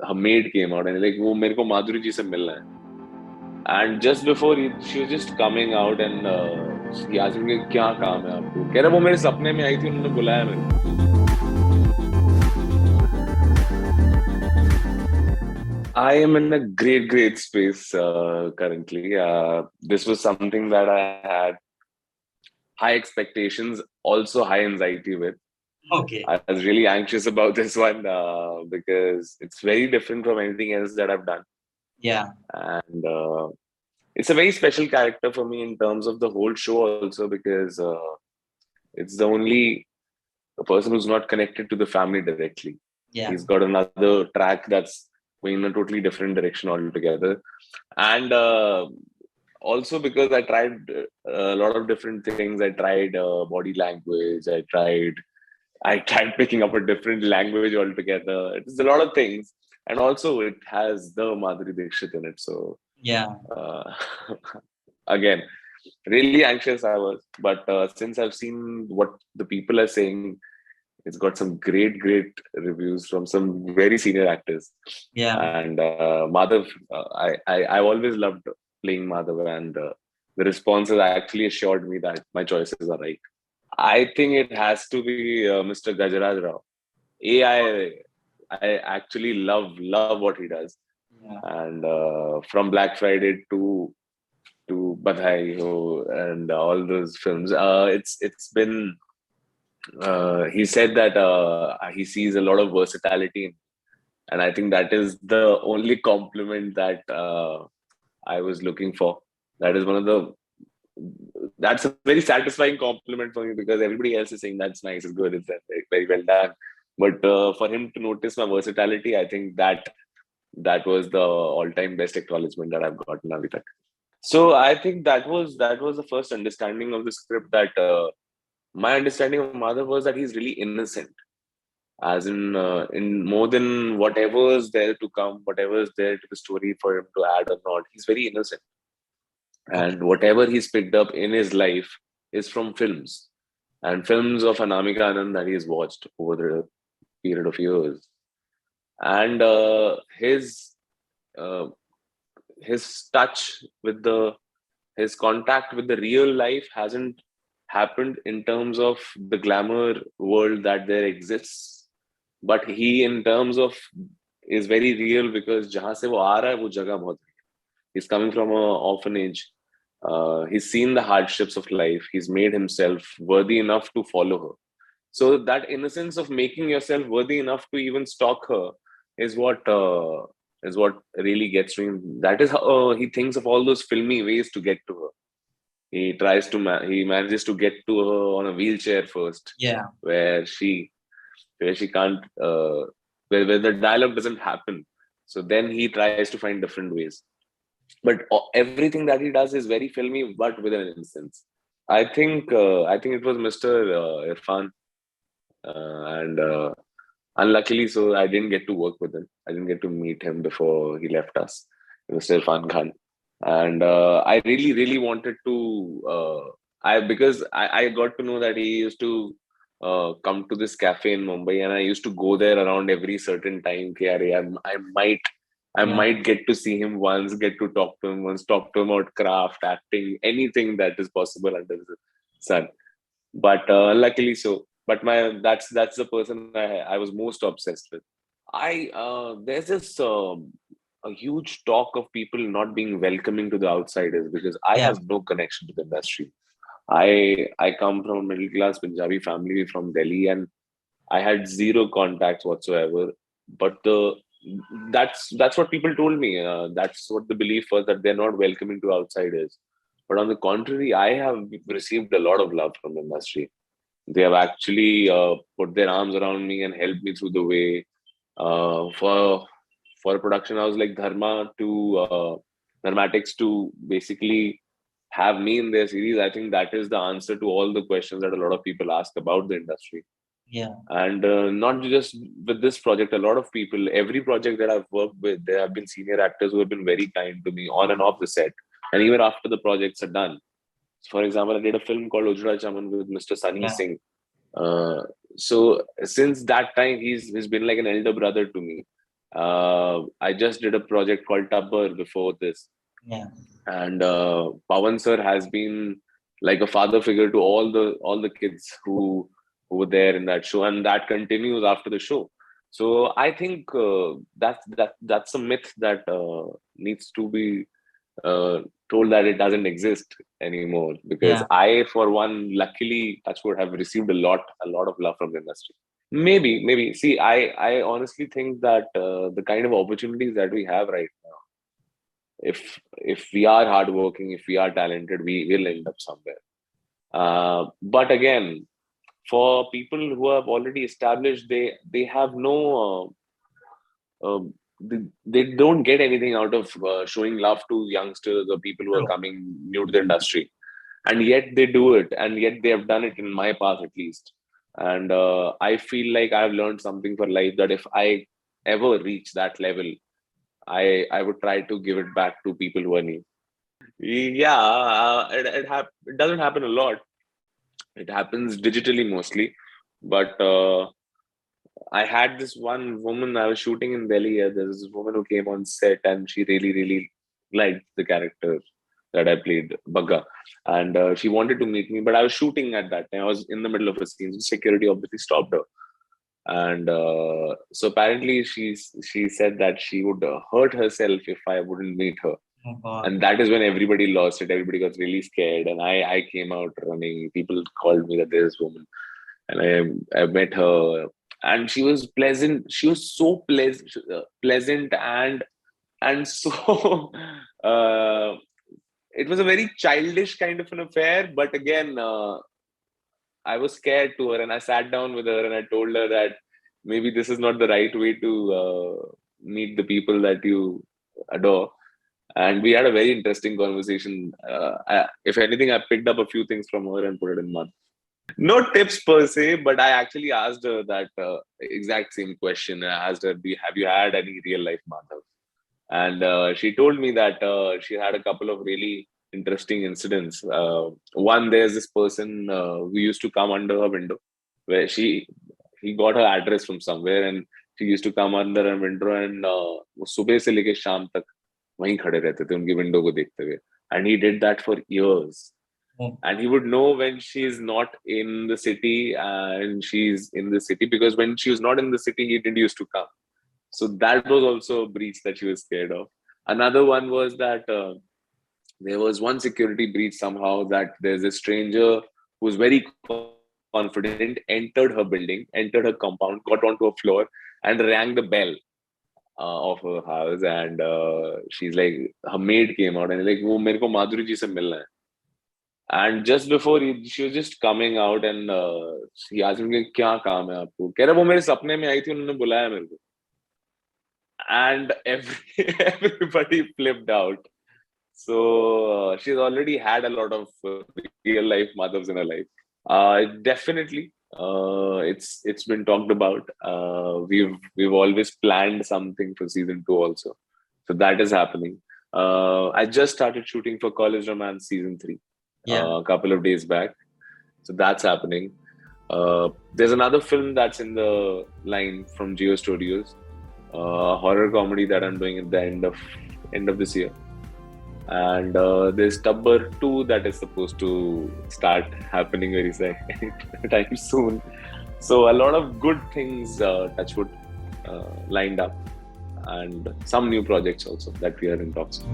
her maid came out and like वो मेरे को माधुरी जी से मिलना है. And just before she was just coming out and he asked me क्या काम है आपको. कह रहा वो मेरे सपने में आई थी उन्होंने बुलाया मेरे को. I am in a great space currently. This was something that I had high expectations, also high anxiety with. Okay. I was really anxious about this one because it's very different from anything else that I've done. Yeah. And it's a very special character for me in terms of the whole show also because it's the only person who's not connected to the family directly. Yeah. He's got another track that's going in a totally different direction altogether. And also because I tried a lot of different things. I tried body language. I tried picking up a different language altogether. It's a lot of things. And also it has the Madhuri Dixit in it. So yeah. Again, really anxious I was. But since I've seen what the people are saying, it's got some great reviews from some very senior actors. Yeah. And Madhav, I've always loved playing Madhav, and the response has actually assured me that my choices are right. I think it has to be Mr. Gajaraj Rao. I actually love what he does. Yeah. And from Black Friday to Badhai Ho and all those films, it's been. He said that he sees a lot of versatility, and I think that is the only compliment that I was looking for. That is that's a very satisfying compliment for me because everybody else is saying that's nice, it's good, it's very, very well done. But for him to notice my versatility, I think that was the all-time best acknowledgement that I've gotten abhi tak. So I think that was the first understanding of the script. That my understanding of Madhav was that he's really innocent, as in more than whatever is there to come, whatever is there to the story for him to add or not. He's very innocent. And whatever he's picked up in his life is from films and films of Anamika Anand that he's watched over the period of years. And his touch with his contact with the real life hasn't happened in terms of the glamour world that there exists, but he in terms of is very real because jahan se wo aa raha hai wo jagah bahut. He's coming from an orphanage. He's seen the hardships of life. He's made himself worthy enough to follow her. So that innocence of making yourself worthy enough to even stalk her is what really gets to him. That is how he thinks of all those filmy ways to get to her. He manages to get to her on a wheelchair first. Yeah. Where she can't, where the dialogue doesn't happen. So then he tries to find different ways. But everything that he does is very filmy, but with an innocence. I think it was Mr. Irfan, and unluckily, so I didn't get to work with him. I didn't get to meet him before he left us, Mr. Irfan Khan. And I really wanted to. Because I got to know that he used to come to this cafe in Mumbai, and I used to go there around every certain time. I might get to see him once, get to talk to him once, talk to him about craft, acting, anything that is possible under the sun. But luckily so. But that's the person I was most obsessed with. There's this a huge talk of people not being welcoming to the outsiders because I have no connection to the industry. I come from a middle class Punjabi family from Delhi, and I had zero contacts whatsoever. But that's what people told me. That's what the belief was, that they're not welcoming to outsiders. But on the contrary, I have received a lot of love from the industry. They have actually put their arms around me and helped me through the way. For a production house like Dharmatics to basically have me in their series, I think that is the answer to all the questions that a lot of people ask about the industry. Yeah. And not just with this project, a lot of people, every project that I've worked with, there have been senior actors who have been very kind to me on and off the set, and even after the projects are done. For example, I did a film called Ujra Chaman with Mr. Sunny Singh. So since that time, he's been like an elder brother to me. I just did a project called Tubber before this. Yeah. And Pawan sir has been like a father figure to all the kids who were there in that show, and that continues after the show. So I think that's a myth that needs to be uh, told, that it doesn't exist anymore. Because Yeah. I, for one, luckily, touch wood, have received a lot of love from the industry. Maybe. See, I honestly think that the kind of opportunities that we have right now, if we are hardworking, if we are talented, we will end up somewhere. But again, for people who have already established, they have no they don't get anything out of showing love to youngsters or people who are True. coming new to the industry, and yet they do it, and yet they have done it in my past at least. And I feel like I've learned something for life, that if I ever reach that level, I would try to give it back to people who are new. Yeah, it doesn't happen a lot. It happens digitally mostly, but I had this one woman. I was shooting in Delhi. There's this woman who came on set, and she really liked the character that I played, Bagga, and she wanted to meet me. But I was shooting at that time. I was in the middle of a scene. So security obviously stopped her, and so apparently she said that she would hurt herself if I wouldn't meet her. Oh God. And that is when everybody lost it. Everybody got really scared, and I came out running. People called me that there's this woman, and I met her, and she was pleasant. She was so pleasant, and so uh, it was a very childish kind of an affair. But again, I was scared to her, and I sat down with her and I told her that maybe this is not the right way to meet the people that you adore. And we had a very interesting conversation. If anything, I picked up a few things from her and put it in mud. No tips per se, but I actually asked her that exact same question. I asked her, have you had any real life Madhav? And she told me that she had a couple of really interesting incidents. One, there's this person who used to come under her window, where he got her address from somewhere, and she used to come under her window, and वो सुबह से लेके शाम तक वहीं खड़े रहते थे उनकी विंडो को देखते हुए. And he did that for years. Oh. And he would know when she's not in the city and she's in the city, because when she was not in the city, he didn't used to come. So that was also a breach that she was scared of. Another one was that there was one security breach somehow, that there's a stranger who's very confident, entered her building, entered her compound, got onto a floor, and rang the bell of her house. And she's like, her maid came out and like, "वो मेरे को माधुरी जी से मिलना है." And just before she was just coming out, and he asked me, "क्या काम है आपको?" कह रहा वो मेरे सपने में आई थी, उन्होंने बुलाया मेरे को. And everybody flipped out. So she's already had a lot of real life Madhavs in her life. Definitely, it's been talked about. We've always planned something for season 2 also, so that is happening. I just started shooting for College Romance season 3 Yeah. a couple of days back, so that's happening. There's another film that's in the line from Geo Studios, horror comedy that I'm doing at the end of this year. And there's Tubber 2 that is supposed to start happening very time soon. So a lot of good things, touchwood, lined up, and some new projects also that we are in talks.